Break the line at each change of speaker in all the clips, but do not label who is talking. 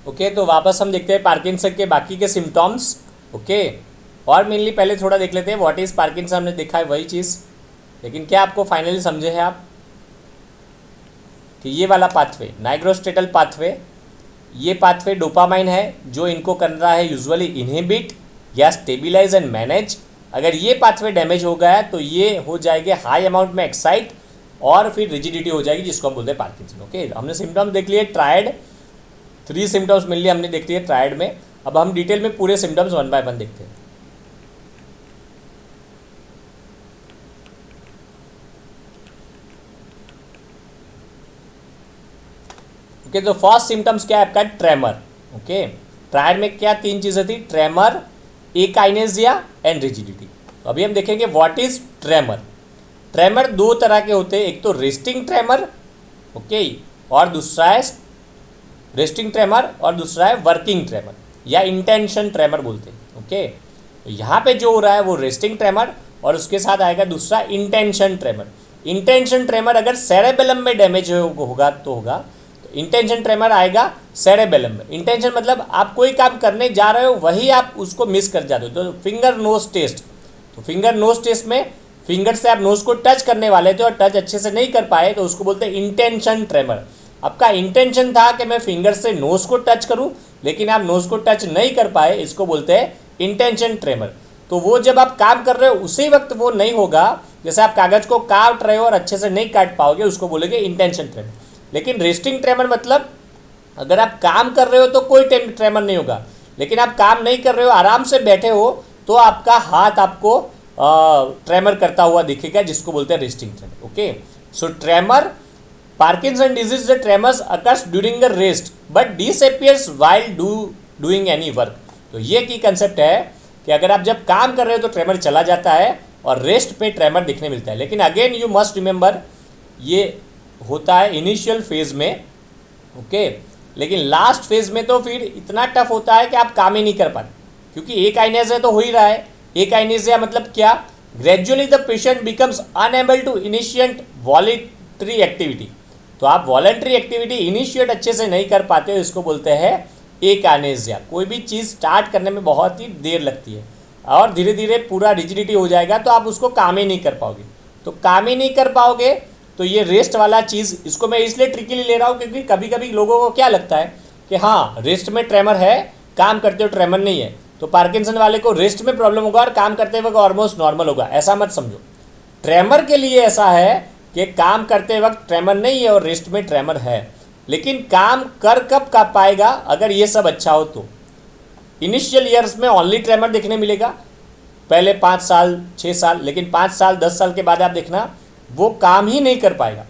Okay, तो वापस हम देखते हैं पार्किंसन के बाकी के सिम्टॉम्स। ओके, और मेनली पहले थोड़ा देख लेते हैं व्हाट इज़ पार्किंसन। हमने देखा है वही चीज़, लेकिन क्या आपको फाइनली समझे हैं आप कि ये वाला पाथवे नाइग्रोस्ट्रेटल पाथवे, ये पाथवे डोपामाइन है जो इनको कर रहा है यूजुअली इनहिबिट या स्टेबिलाइज एंड मैनेज। अगर ये पाथवे डैमेज हो गया तो ये हो जाएंगे हाई अमाउंट में एक्साइट और फिर रिजिडिटी हो जाएगी, जिसको हम बोलते हैं पार्किंसन। ओके, हमने सिम्टम्स देख लिए ट्रायड, 3 सिम्टम्स मिल लिए हमने देख लिए ट्रायड में। अब हम डिटेल में पूरे सिम्टम्स 1 बाय 1 देखते हैं। ओके, तो फर्स्ट सिम्टम्स क्या है आपका? ट्रेमर। ओके, ट्रायड में क्या 3 चीज़ें थी? Tremor, akinesia and rigidity. तो अभी हम देखेंगे व्हाट इज ट्रेमर। ट्रेमर 2 तरह के होते हैं, एक तो रेस्टिंग ट्रेमर, ओके, और दूसरा है रेस्टिंग ट्रेमर और दूसरा है वर्किंग ट्रेमर या इंटेंशन ट्रेमर बोलते हैं। ओके, तो यहाँ पे जो हो रहा है वो रेस्टिंग ट्रेमर और उसके साथ आएगा दूसरा इंटेंशन ट्रेमर। इंटेंशन ट्रेमर अगर सेरेबेलम में डैमेज होगा तो होगा, तो इंटेंशन ट्रेमर आएगा सेरेबेलम में। इंटेंशन मतलब आप कोई काम करने जा रहे हो वही आप उसको मिस कर जाते हो। तो फिंगर नोज टेस्ट, तो फिंगर नोज टेस्ट में फिंगर से आप नोज को टच करने वाले थे और टच अच्छे से नहीं कर पाए, तो उसको बोलते हैं इंटेंशन ट्रेमर। आपका इंटेंशन था कि मैं फिंगर से नोज को टच करूं, लेकिन आप नोज को टच नहीं कर पाए, इसको बोलते हैं इंटेंशन ट्रेमर। तो वो जब आप काम कर रहे हो उसी वक्त वो नहीं होगा, जैसे आप कागज को काट रहे हो और अच्छे से नहीं काट पाओगे, उसको बोलेंगे इंटेंशन ट्रेमर। लेकिन रेस्टिंग ट्रेमर मतलब अगर आप काम कर रहे हो तो कोई ट्रेमर नहीं होगा, लेकिन आप काम नहीं कर रहे हो, आराम से बैठे हो, तो आपका हाथ आपको ट्रेमर करता हुआ दिखेगा, जिसको बोलते हैं resting tremor. Okay, so tremor, Parkinson disease, the tremors occurs during the rest but disappears while doing any work। तो ये की कंसेप्ट है कि अगर आप जब काम कर रहे हो तो ट्रेमर चला जाता है और रेस्ट पे ट्रेमर दिखने मिलता है। लेकिन अगेन यू मस्ट रिमेंबर ये होता है इनिशियल फेज में, ओके, लेकिन लास्ट फेज में तो फिर इतना टफ होता है कि आप काम ही नहीं कर पाते, क्योंकि एक आइनेसिया तो हो ही रहा है। एक आइनेसिया मतलब क्या? Gradually the patient becomes unable to initiate voluntary activity. तो आप वॉलंटरी एक्टिविटी इनिशिएट अच्छे से नहीं कर पाते हो, इसको बोलते हैं एकानेसिया। कोई भी चीज़ स्टार्ट करने में बहुत ही देर लगती है और धीरे धीरे पूरा रिजिडिटी हो जाएगा, तो आप उसको काम ही नहीं कर पाओगे। तो काम ही नहीं कर पाओगे तो ये रेस्ट वाला चीज़, इसको मैं इसलिए ट्रिकली ले रहा हूँ क्योंकि कभी कभी लोगों को क्या लगता है कि हाँ रेस्ट में ट्रेमर है, काम करते हो ट्रेमर नहीं है, तो पार्किंसन वाले को रेस्ट में प्रॉब्लम होगा और काम करते वक्त ऑलमोस्ट नॉर्मल होगा। ऐसा मत समझो। ट्रेमर के लिए ऐसा है कि काम करते वक्त ट्रेमर नहीं है और रेस्ट में ट्रेमर है, लेकिन काम कब पाएगा? अगर ये सब अच्छा हो तो। इनिशियल ईयर्स में ओनली ट्रेमर देखने मिलेगा, पहले 5 साल 6 साल, लेकिन 5 साल 10 साल के बाद आप देखना वो काम ही नहीं कर पाएगा।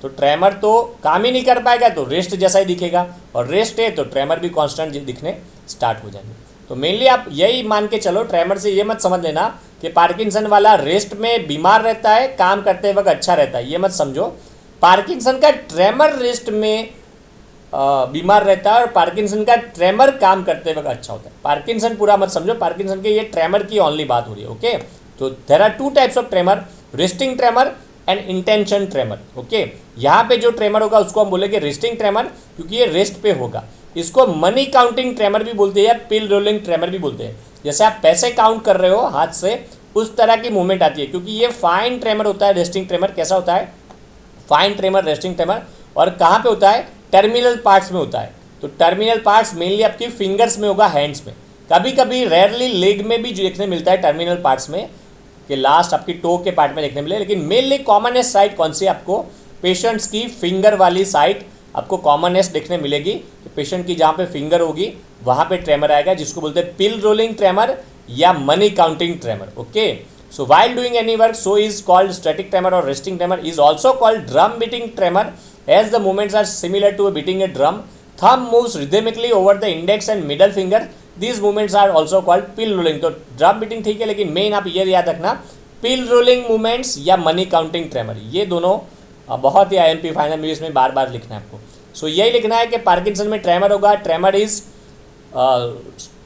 तो ट्रेमर तो काम ही नहीं कर पाएगा तो रेस्ट जैसा ही दिखेगा, और रेस्ट है तो ट्रेमर भी कॉन्स्टेंट दिखने स्टार्ट हो जाएंगे। तो मेनली आप यही मान के चलो, ट्रेमर से ये मत समझ लेना कि पार्किंसन वाला रेस्ट में बीमार रहता है, काम करते वक्त अच्छा रहता है, ये मत समझो। पार्किंसन का ट्रेमर रेस्ट में बीमार रहता है और पार्किंसन का ट्रेमर काम करते वक्त अच्छा होता है। पार्किंसन पूरा मत समझो, पार्किंसन के ये ट्रेमर की ओनली बात हो रही है। ओके, तो there are 2 types of tremor, resting tremor and intention tremor. Okay, यहाँ पे जो ट्रेमर होगा उसको हम बोलेंगे रेस्टिंग ट्रेमर, क्योंकि ये रेस्ट पे होगा। इसको मनी काउंटिंग ट्रेमर भी बोलते हैं, पिल रोलिंग ट्रेमर भी बोलते हैं। जैसे आप पैसे काउंट कर रहे हो हाथ से, उस तरह की मूवमेंट आती है, क्योंकि ये फाइन ट्रेमर होता है। रेस्टिंग ट्रेमर कैसा होता है? Fine tremor, resting tremor. और कहाँ पे होता है? टर्मिनल पार्ट्स में होता है। तो टर्मिनल पार्ट्स मेनली आपकी फिंगर्स में होगा, हैंड्स में, कभी कभी रेयरली लेग में भी देखने मिलता है टर्मिनल पार्ट्स में, कि लास्ट आपकी टो के पार्ट में देखने मिले। लेकिन मेनली कॉमनेस्ट साइट कौन सी? आपको पेशेंट्स की फिंगर वाली साइट आपको कॉमनेस्ट देखने मिलेगी। तो पेशेंट की जहाँ पे फिंगर होगी वहाँ पे ट्रेमर आएगा, जिसको बोलते हैं पिल रोलिंग ट्रेमर या money counting tremor. Okay, so while doing any work so is called static tremor और resting tremor is also called drum beating tremor as the movements are similar to beating a drum. Thumb moves rhythmically over the index and middle finger, these movements are also called pill rolling. तो drum beating ठीक है, लेकिन main आप ये याद रखना, pill rolling movements या money counting tremor, ये दोनों बहुत ही IMP फाइनल में इसमें बार बार लिखना है आपको। सो यही लिखना है कि पार्किंसन में ट्रेमर होगा, ट्रेमर इज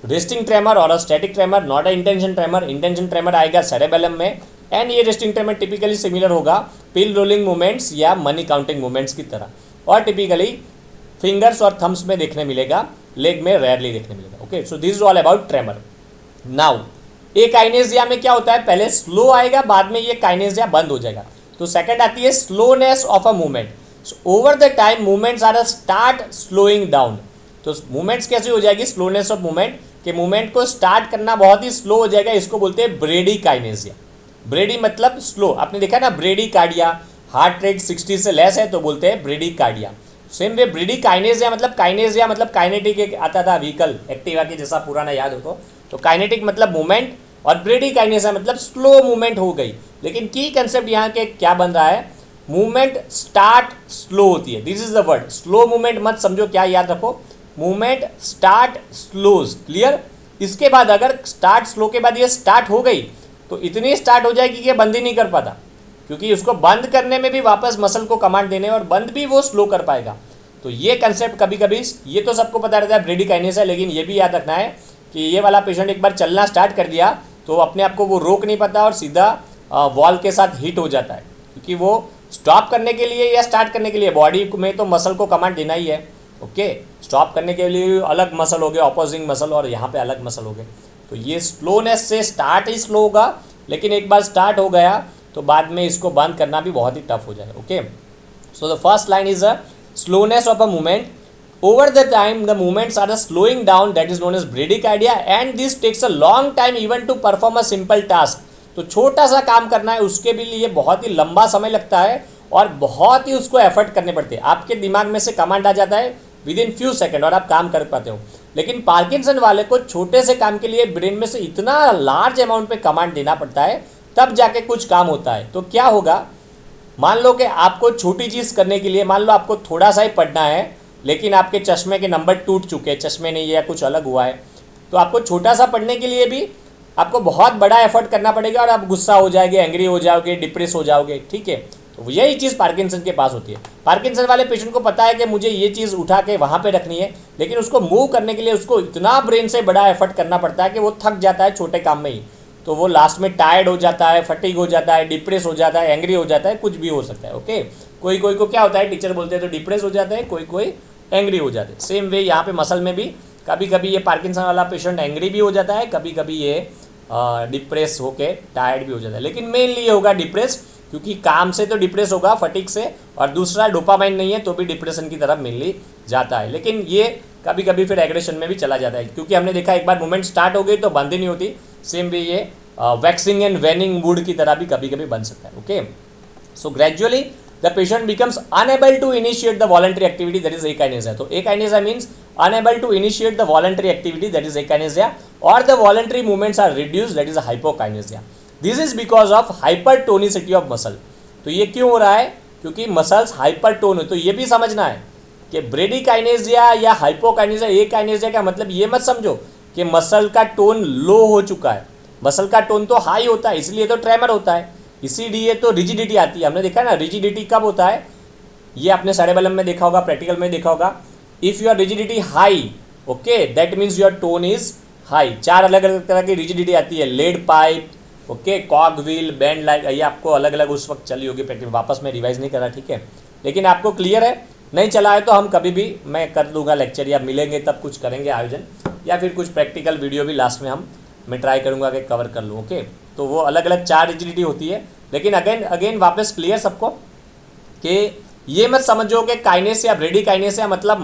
रेस्टिंग ट्रेमर और static tremor, not a intention tremor. Intention tremor आएगा सेरेबेलम में, एंड ये रेस्टिंग ट्रेमर टिपिकली सिमिलर होगा पिल रोलिंग मूवमेंट्स या मनी काउंटिंग मूवमेंट्स की तरह, और टिपिकली फिंगर्स और थम्स में देखने मिलेगा। लेग में रेयरली देखने मिलेगा। Okay, so this is all about tremor. Now akinesia में क्या होता है, पहले स्लो आएगा, बाद में ये काइनेसिया बंद हो जाएगा। तो सेकंड आती है slowness of a movement. So over the time movements are start slowing down. तो मूवमेंट्स कैसे हो जाएगी, स्लोनेस ऑफ मूवमेंट, कि मूवमेंट को स्टार्ट करना बहुत ही स्लो हो जाएगा, इसको बोलते हैं ब्रेडी काइनेसिया। ब्रेडी मतलब स्लो, आपने देखा ना ब्रेडी कार्डिया, हार्ट रेट 60 से लेस है तो बोलते हैं ब्रेडी कार्डिया। सेम वे ब्रेडी काइनेसिया मतलब काइनेटिक आता था व्हीकल, एक्टिवा के जैसा पुराना याद हो तो काइनेटिक मतलब मूवमेंट, और ब्रेडी काइनेसिया मतलब स्लो मूवमेंट हो गई। लेकिन की कंसेप्ट यहाँ के क्या बन रहा है, मूवमेंट स्टार्ट स्लो होती है, this is the word. Slow movement मत समझो, क्या याद रखो, मूवमेंट स्टार्ट स्लोज, क्लियर। इसके बाद अगर स्टार्ट स्लो के बाद ये स्टार्ट हो गई तो इतनी स्टार्ट हो जाएगी कि बंद ही नहीं कर पाता, क्योंकि उसको बंद करने में भी वापस मसल को कमांड देने और बंद भी वो स्लो कर पाएगा। तो ये कंसेप्ट कभी कभी, ये तो सबको पता रहता है ब्रेडी काइनेसिया, लेकिन ये भी याद रखना है कि ये वाला पेशेंट एक बार चलना स्टार्ट कर दिया तो अपने आप को वो रोक नहीं पाता और सीधा वॉल के साथ हिट हो जाता है, क्योंकि वो स्टॉप करने के लिए या स्टार्ट करने के लिए बॉडी में तो मसल को कमांड देना ही है। ओके, स्टॉप करने के लिए अलग मसल हो गए, ऑपोजिंग मसल, और यहाँ पे अलग मसल हो गए। तो ये स्लोनेस से स्टार्ट ही स्लो होगा, लेकिन एक बार स्टार्ट हो गया तो बाद में इसको बंद करना भी बहुत ही टफ हो जाएगा। Okay, so the first line is a slowness of a movement. Over the time, the movements are slowing down, that is known as bradycardia, and this takes a long time even to perform a simple task. तो छोटा सा काम करना है उसके भी लिए बहुत ही लंबा समय लगता है और बहुत ही उसको एफर्ट करने पड़ते हैं। आपके दिमाग में से कमांड आ जाता है विद इन फ्यू सेकेंड और आप काम कर पाते हो। लेकिन पार्किंसन वाले को छोटे से काम के लिए ब्रेन में से इतना लार्ज अमाउंट पे कमांड देना पड़ता है, तब जाके कुछ काम होता है। तो क्या होगा, मान लो कि आपको छोटी चीज़ करने के लिए, मान लो आपको थोड़ा सा ही पढ़ना है, लेकिन आपके चश्मे के नंबर टूट चुके हैं, चश्मे नहीं या कुछ अलग हुआ है, तो आपको छोटा सा पढ़ने के लिए भी आपको बहुत बड़ा एफर्ट करना पड़ेगा और आप गुस्सा हो जाओगे, एंग्री हो जाओगे, डिप्रेस हो जाओगे। ठीक है, तो यही चीज़ पार्किंसन के पास होती है। पार्किंसन वाले पेशेंट को पता है कि मुझे ये चीज़ उठा के वहाँ पे रखनी है, लेकिन उसको मूव करने के लिए उसको इतना ब्रेन से बड़ा एफर्ट करना पड़ता है कि वो थक जाता है छोटे काम में ही। तो वो लास्ट में टायर्ड हो जाता है, फटीग हो जाता है, डिप्रेस हो जाता है, एंग्री हो जाता है, कुछ भी हो सकता है। ओके, कोई कोई को क्या होता है, टीचर बोलते हैं तो डिप्रेस हो जाता है, कोई एंग्री हो जाते हैं। सेम वे यहाँ पे मसल में भी कभी कभी ये पार्किंसन वाला पेशेंट एंग्री भी हो जाता है, कभी कभी ये डिप्रेस होके टायर्ड भी हो जाता है। लेकिन मेनली ये होगा डिप्रेस, क्योंकि काम से तो डिप्रेस होगा, फटीग से, और दूसरा डोपामाइन नहीं है तो भी डिप्रेशन की तरफ मेनली जाता है। लेकिन ये कभी कभी फिर एग्रेशन में भी चला जाता है, क्योंकि हमने देखा एक बार मूवमेंट स्टार्ट हो गई तो बंद ही नहीं होती। सेम वे ये वैक्सिंग एंड वेनिंग वुड की तरह भी कभी कभी बन सकता है। Okay, so gradually the patient becomes unable to initiate the voluntary activity, that is akinesia. तो akinesia means unable to initiate the voluntary activity, that is akinesia, or the voluntary movements are reduced, that is hypokinesia. This is because of hypertonicity of muscle. तो ये क्यों हो रहा है, क्योंकि muscles हाइपरटोन है। तो ये भी समझना है कि ब्रेडीकाइनेसिया या हाइपोकाइनेसिया, एकाइनेसिया का मतलब ये मत समझो कि मसल का टोन लो हो चुका है। मसल का टोन तो हाई होता है, इसलिए तो ट्रेमर होता है, इसीलिए तो रिजिडिटी आती है। हमने देखा ना रिजिडिटी कब होता है, ये आपने सेरेबेलम में देखा होगा, प्रैक्टिकल में देखा होगा। If your rigidity high, okay, that means your tone is high. 4 अलग अलग तरह की रिजिडिटी आती है, lead pipe, okay, cog wheel, band like, ये आपको अलग अलग उस वक्त चली होगी प्रैक्टिस, वापस मैं रिवाइज नहीं कर रहा, ठीक है। लेकिन आपको क्लियर है, नहीं चला है तो हम कभी भी मैं कर दूंगा लेक्चर, या मिलेंगे तब कुछ करेंगे आयोजन, या फिर कुछ प्रैक्टिकल वीडियो भी लास्ट में मैं ट्राई करूँगा कि कवर कर लूँ। ओके, तो वो अलग अलग 4 रिजिडिटी होती है। लेकिन अगेन वापस क्लियर सबको कि ये मत समझो कि काइनेसिया, ब्रेडीकाइनेसिया मतलब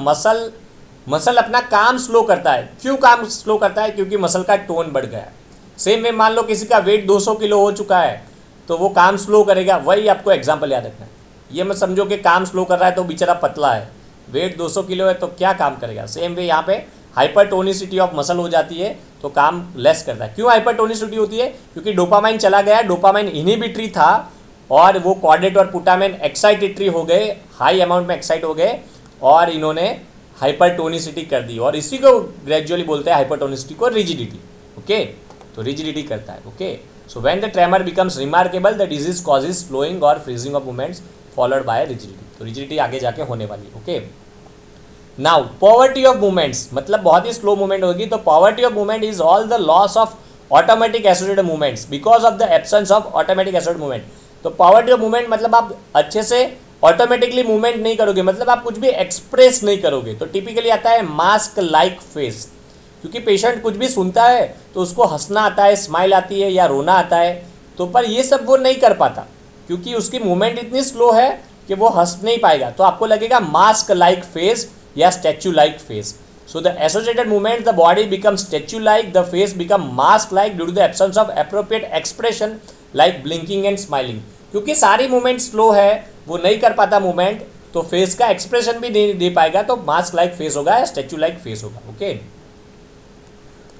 मसल अपना काम स्लो करता है। क्यों काम स्लो करता है, क्योंकि मसल का टोन बढ़ गया है। सेम में मान लो किसी का वेट 200 किलो हो चुका है तो वो काम स्लो करेगा, वही आपको एग्जाम्पल याद रखना है। ये मत समझो कि काम स्लो कर रहा है तो बेचारा पतला है, वेट 200 किलो है तो क्या काम करेगा। सेम वे यहाँ पे हाइपरटोनिसिटी ऑफ मसल हो जाती है तो काम लेस करता है। क्यों हाइपरटोनिसिटी होती है, क्योंकि डोपामाइन चला गया, डोपामाइन इनहिबिटरी था और वो कॉर्डेट और पुटामाइन एक्साइटेटरी हो गए, हाई अमाउंट में एक्साइट हो गए और इन्होंने हाइपरटोनिसिटी कर दी, और इसी को ग्रेजुअली बोलते हैं हाइपरटोनिसिटी को रिजिडिटी। ओके, तो रिजिडिटी करता है। Okay, so when the tremor becomes remarkable the disease causes slowing और freezing of movements followed by rigidity. तो रिजिडिटी आगे जाके होने वाली है। Okay, now poverty of movements मतलब बहुत ही स्लो मूवमेंट होगी। तो poverty of movement is all the loss of automatic associated movements because of the absence of automatic associated movement. तो पॉवर्टी ऑफ मूवमेंट मतलब आप अच्छे से ऑटोमेटिकली मूवमेंट नहीं करोगे, मतलब आप कुछ भी एक्सप्रेस नहीं करोगे, तो टिपिकली आता है मास्क लाइक फेस। क्योंकि पेशेंट कुछ भी सुनता है तो उसको हंसना आता है, स्माइल आती है या रोना आता है, तो पर ये सब वो नहीं कर पाता क्योंकि उसकी मूवमेंट इतनी स्लो है कि वो हंस नहीं पाएगा, तो आपको लगेगा मास्क लाइक फेस या statue like face. So the associated movement the body become statue like, the face become mask like due to the absence of appropriate expression like blinking and smiling. क्योंकि सारी movement slow है, वो नहीं कर पाता movement, तो face का expression भी नहीं दे पाएगा, तो मास्क लाइक फेस होगा या स्टैचू लाइक फेस होगा। Okay,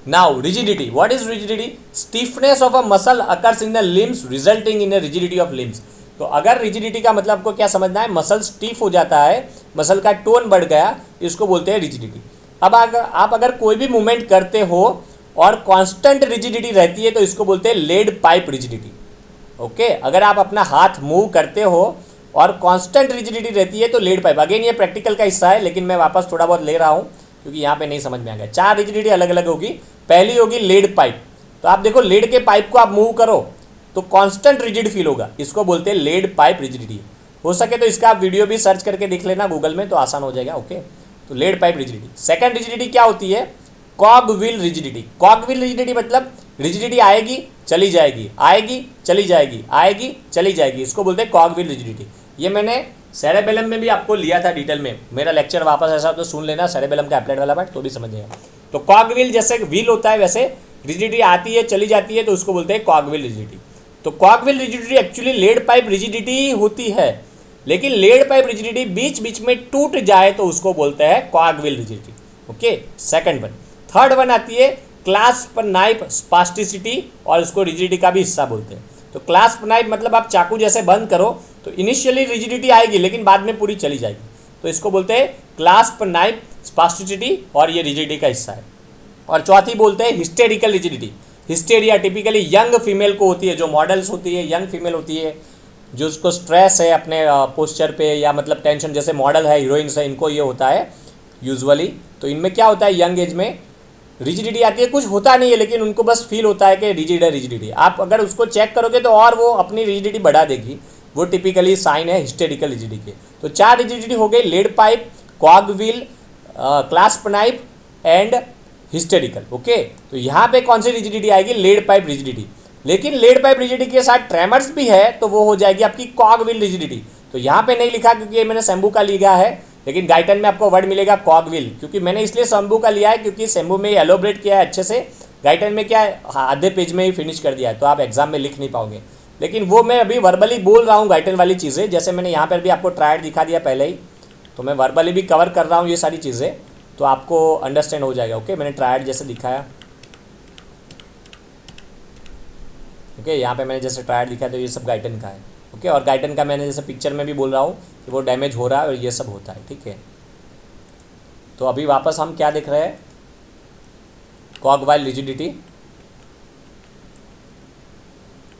now rigidity, what is rigidity? Stiffness of a muscle occurs in the limbs resulting in a rigidity of limbs. तो अगर रिजिडिटी का मतलब आपको क्या समझना है, मसल स्टिफ हो जाता है, मसल का टोन बढ़ गया, इसको बोलते हैं रिजिडिटी। अब आप अगर कोई भी मूवमेंट करते हो और कांस्टेंट रिजिडिटी रहती है तो इसको बोलते हैं लेड पाइप रिजिडिटी। ओके, अगर आप अपना हाथ मूव करते हो और कांस्टेंट रिजिडिटी रहती है तो लेड पाइप। अगेन ये प्रैक्टिकल का हिस्सा है, लेकिन मैं वापस थोड़ा बहुत ले रहा हूँ क्योंकि यहाँ पे नहीं समझ में आ गया। 4 रिजिडिटी अलग अलग होगी। पहली होगी लेड पाइप, तो आप देखो लेड के पाइप को आप मूव करो तो कांस्टेंट रिजिड फील होगा, इसको बोलते हैं लेड पाइप रिजिडिटी। हो सके तो इसका आप वीडियो भी सर्च करके देख लेना गूगल में, तो आसान हो जाएगा। ओके, तो lead pipe rigidity. Second rigidity क्या होती है? Cog wheel rigidity. Cog wheel rigidity मतलब रिजिडिटी आएगी चली जाएगी, आएगी चली जाएगी, आएगी चली जाएगी, इसको बोलते हैं कॉग व्हील रिजिडिटी। ये मैंने सेरेबेलम में भी आपको लिया था डिटेल में, मेरा लेक्चर वापस ऐसा तो सुन लेना, सेरेबेलम का एप्लाइड वाला पार्ट, तो भी समझ जाएगा। तो कॉग व्हील जैसे व्हील होता है वैसे रिजिडिटी आती है चली जाती है, तो उसको बोलते हैं कॉग व्हील रिजिडिटी। तो cog wheel rigidity actually lead pipe rigidity होती है, लेकिन लेड पाइप रिजिडिटी बीच बीच में टूट जाए तो उसको बोलते हैं cog wheel rigidity. Okay, second one. Third one आती है क्लास्प नाइफ स्पास्टिसिटी, और इसको रिजिडिटी का भी हिस्सा बोलते हैं। तो क्लास्प नाइफ मतलब आप चाकू जैसे बंद करो तो इनिशियली रिजिडिटी आएगी लेकिन बाद में पूरी चली जाएगी, तो इसको बोलते हैं क्लास्प नाइफ स्पास्टिसिटी, और ये रिजिडिटी का हिस्सा है। और चौथी बोलते हैं hysterical rigidity. Hysteria typically young female को होती है, जो मॉडल्स होती है यंग फीमेल होती है, जो उसको स्ट्रेस है अपने पोस्चर पे या मतलब टेंशन, जैसे मॉडल है, हीरोइंस है, इनको ये होता है यूजुअली। तो इनमें क्या होता है, यंग एज में रिजिडिटी आती है, कुछ होता नहीं है लेकिन उनको बस फील होता है कि रिजिड है रिजिडिटी। आप अगर उसको चेक करोगे तो और वो अपनी रिजिडिटी बढ़ा देगी, वो टिपिकली साइन है हिस्टेरिकल रिजिडिटी के। तो 4 रिजिडिटी हो गई, lead pipe, cog wheel, clasp knife and hysterical. Okay, तो यहाँ पे कौन सी रिजिडिटी आएगी? Lead pipe rigidity. लेकिन लेड पाइप रिजिडिटी के साथ ट्रेमर्स भी है तो वो हो जाएगी आपकी कॉग व्हील रिजिडिटी। तो यहाँ पे नहीं लिखा क्योंकि ये मैंने शंभू का लिया है, लेकिन गाइटन में आपको वर्ड मिलेगा कॉग व्हील, क्योंकि मैंने इसलिए शंभू का लिया है क्योंकि शंभू में एलोब्रेट किया है अच्छे से, गाइटन में क्या है आधे पेज में ही फिनिश कर दिया है, तो आप एग्जाम में लिख नहीं पाओगे। लेकिन वो मैं अभी वर्बली बोल रहा हूँ गाइटन वाली चीज़ें, जैसे मैंने यहाँ पर भी आपको ट्रायड दिखा दिया पहले ही, तो मैं वर्बली भी कवर कर रहा हूँ ये सारी चीज़ें, तो आपको अंडरस्टैंड हो जाएगा। ओके, मैंने ट्रायड जैसे दिखाया, ओके, यहाँ पे मैंने जैसे ट्रायड दिखाया तो ये सब गाइटन का है। ओके, और गाइटन का मैंने जैसे पिक्चर में भी बोल रहा हूँ कि वो डैमेज हो रहा है और ये सब होता है, ठीक है। तो अभी वापस हम क्या देख रहे हैं, कॉग व्हील रिजिडिटी।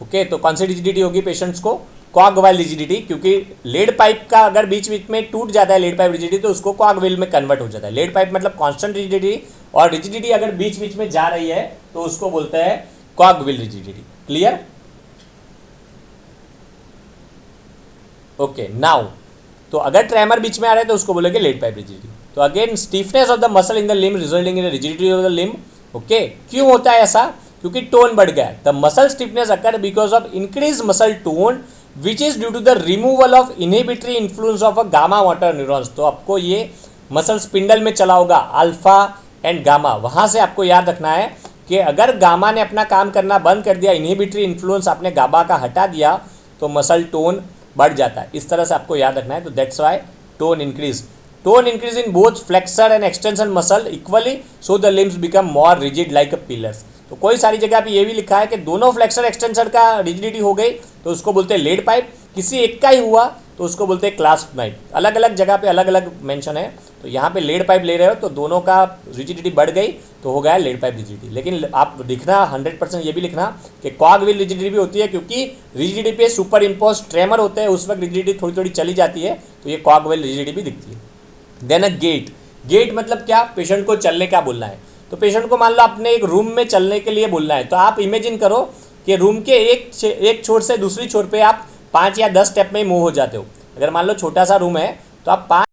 ओके, तो कौन सी रिजिडिटी होगी पेशेंट्स को? कॉग व्हील रिजिडिटी, क्योंकि लेड पाइप का अगर बीच बीच में टूट जाता है लेड पाइप रिजिडिटी तो उसको कॉग व्हील में कन्वर्ट हो जाता है। लेड पाइप मतलब कांस्टेंट रिजिडिटी, और रिजिडिटी अगर बीच बीच में जा रही है तो उसको बोलते हैं cog wheel rigidity. Clear? Okay, now तो अगर ट्रेमर बीच में आ रहा है तो उसको बोलेंगे लेड पाइप रिजिडिटी। तो again stiffness of the muscle in the limb resulting in rigidity of the limb. Okay, क्यों होता है ऐसा? क्योंकि टोन बढ़ गया है। The muscle stiffness occur because of increase muscle tone which is due to the removal of inhibitory influence of a gamma motor neurons. तो आपको ये मसल स्पिंडल में चला होगा अल्फा एंड गामा, वहाँ से आपको याद रखना है कि अगर गामा ने अपना काम करना बंद कर दिया, इनहिबिटरी इन्फ्लुएंस आपने गामा का हटा दिया, तो मसल टोन बढ़ जाता है। इस तरह से आपको याद रखना है। तो that's why tone increase in both flexor and extension muscle equally, so the limbs become more rigid like a pillars. तो कोई सारी जगह पे ये भी लिखा है कि दोनों फ्लेक्सर एक्सटेंशन का रिजिडिटी हो गई तो उसको बोलते हैं लेड पाइप, किसी एक का ही हुआ तो उसको बोलते हैं क्लास्प नाइफ। अलग अलग जगह पे अलग अलग मेंशन है, तो यहाँ पे लेड पाइप ले रहे हो तो दोनों का रिजिडिटी बढ़ गई तो हो गया लेड पाइप रिजिडिटी। लेकिन आप लिखना 100% ये भी लिखना कि कॉग व्हील रिजिडिटी भी होती है, क्योंकि रिजिडिटी पे सुपर इम्पोज ट्रेमर होते हैं, उस वक्त रिजिडिटी थोड़ी थोड़ी चली जाती है, तो ये कॉग व्हील रिजिडिटी भी दिखती है। देन अ गेट मतलब क्या? पेशेंट को चलने का बोलना है। तो पेशेंट को मान लो आपने एक रूम में चलने के लिए बोलना है, तो आप इमेजिन करो कि रूम के एक छोर से दूसरी छोर पे आप 5 या 10 स्टेप में ही मूव हो जाते हो। अगर मान लो छोटा सा रूम है तो आप 5